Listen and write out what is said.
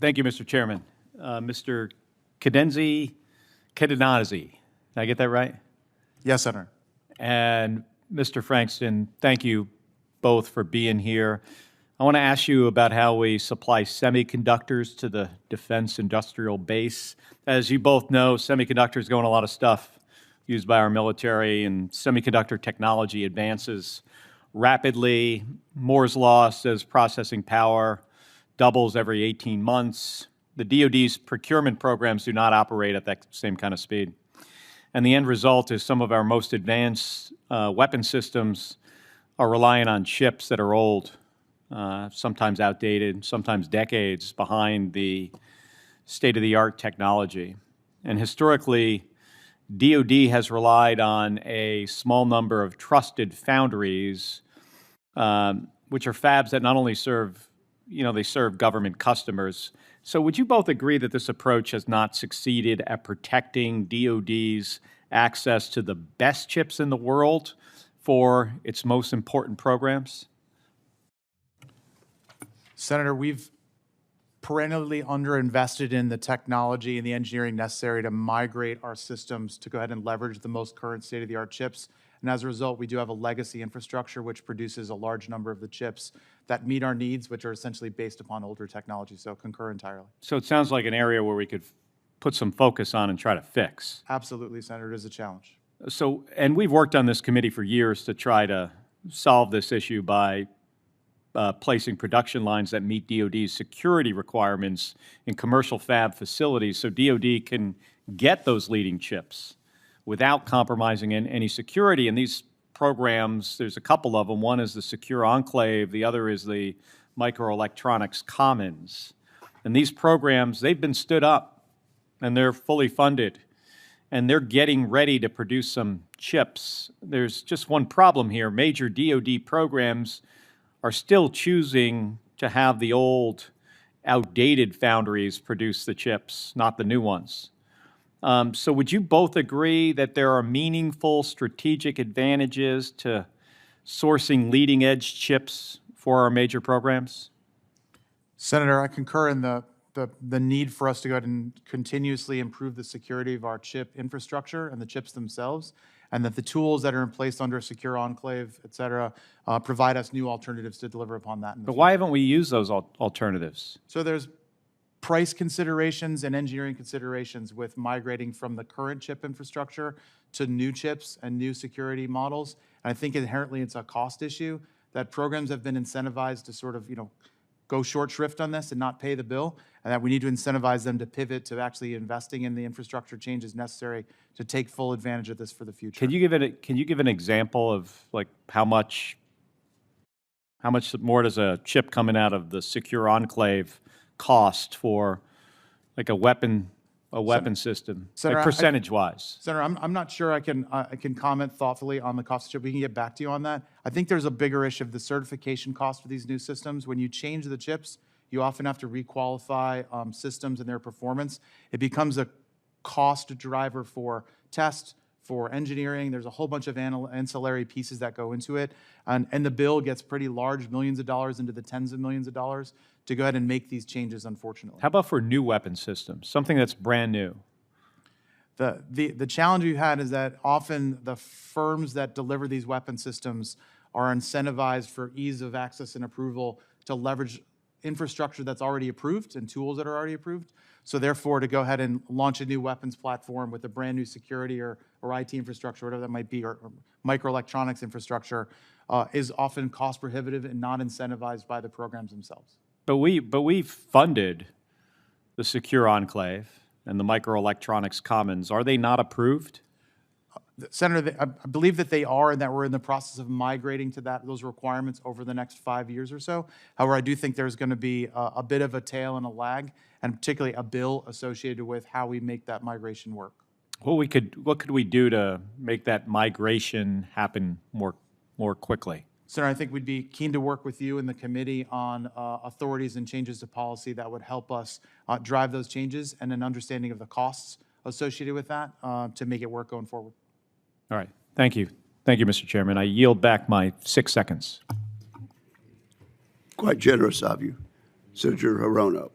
Thank you, Mr. Chairman. Mr. Cadenazzi, did I get that right? Yes, Senator. And Mr. Frankston, thank you both for being here. I want to ask you about how we supply semiconductors to the defense industrial base. As you both know, semiconductors go in a lot of stuff used by our military, and semiconductor technology advances rapidly. Moore's law says processing power doubles every 18 months. The DoD's procurement programs do not operate at that same kind of speed. And the end result is some of our most advanced weapon systems are relying on chips that are old, sometimes outdated, sometimes decades behind the state-of-the-art technology. And historically, DoD has relied on a small number of trusted foundries, which are fabs that not only serve, they serve government customers. So would you both agree that this approach has not succeeded at protecting DoD's access to the best chips in the world for its most important programs? Senator, we've perennially underinvested in the technology and the engineering necessary to migrate our systems to go ahead and leverage the most current state-of-the-art chips. And as a result, we do have a legacy infrastructure which produces a large number of the chips that meet our needs, which are essentially based upon older technology. So concur entirely. So it sounds like an area where we could put some focus on and try to fix. Absolutely, Senator. It is a challenge. So, and we've worked on this committee for years to try to solve this issue by placing production lines that meet DoD's security requirements in commercial fab facilities so DoD can get those leading chips without compromising any security. And these programs, there's a couple of them. One is the Secure Enclave. The other is the Microelectronics Commons. And these programs, they've been stood up, and they're fully funded, and they're getting ready to produce some chips. There's just one problem here. Major DoD programs are still choosing to have the old, outdated foundries produce the chips, not the new ones. So would you both agree that there are meaningful strategic advantages to sourcing leading-edge chips for our major programs? Senator, I concur in the need for us to go ahead and continuously improve the security of our chip infrastructure and the chips themselves, and that the tools that are in place under Secure Enclave, et cetera, provide us new alternatives to deliver upon that. But why haven't we used those alternatives? So there's price considerations and engineering considerations with migrating from the current chip infrastructure to new chips and new security models. And I think inherently it's a cost issue that programs have been incentivized to sort of, go short shrift on this and not pay the bill, and that we need to incentivize them to pivot to actually investing in the infrastructure changes necessary to take full advantage of this for the future. Can you give an example of like how much more does a chip coming out of the Secure Enclave cost for like a weapon system, Senator, like percentage-wise? Senator, I'm not sure I can comment thoughtfully on the cost of chip. We can get back to you on that. I think there's a bigger issue of the certification cost for these new systems. When you change the chips, you often have to requalify systems and their performance. It becomes a cost driver for test, for engineering. There's a whole bunch of ancillary pieces that go into it. And the bill gets pretty large, millions of dollars into the tens of millions of dollars to go ahead and make these changes, unfortunately. How about for new weapon systems, something that's brand new? The challenge we've had is that often the firms that deliver these weapon systems are incentivized for ease of access and approval to leverage infrastructure that's already approved and tools that are already approved. So therefore, to go ahead and launch a new weapons platform with a brand new security or IT infrastructure, whatever that might be, or microelectronics infrastructure, is often cost prohibitive and not incentivized by the programs themselves. But we funded the Secure Enclave and the Microelectronics Commons. Are they not approved? Senator, I believe that they are, and that we're in the process of migrating to those requirements over the next 5 years or so. However, I do think there's going to be a bit of a tail and a lag, and particularly a bill associated with how we make that migration work. What could we do to make that migration happen more quickly? Senator, I think we'd be keen to work with you and the committee on authorities and changes to policy that would help us drive those changes and an understanding of the costs associated with that to make it work going forward. All right. Thank you. Thank you, Mr. Chairman. I yield back my 6 seconds. Quite generous of you. Senator Hirono.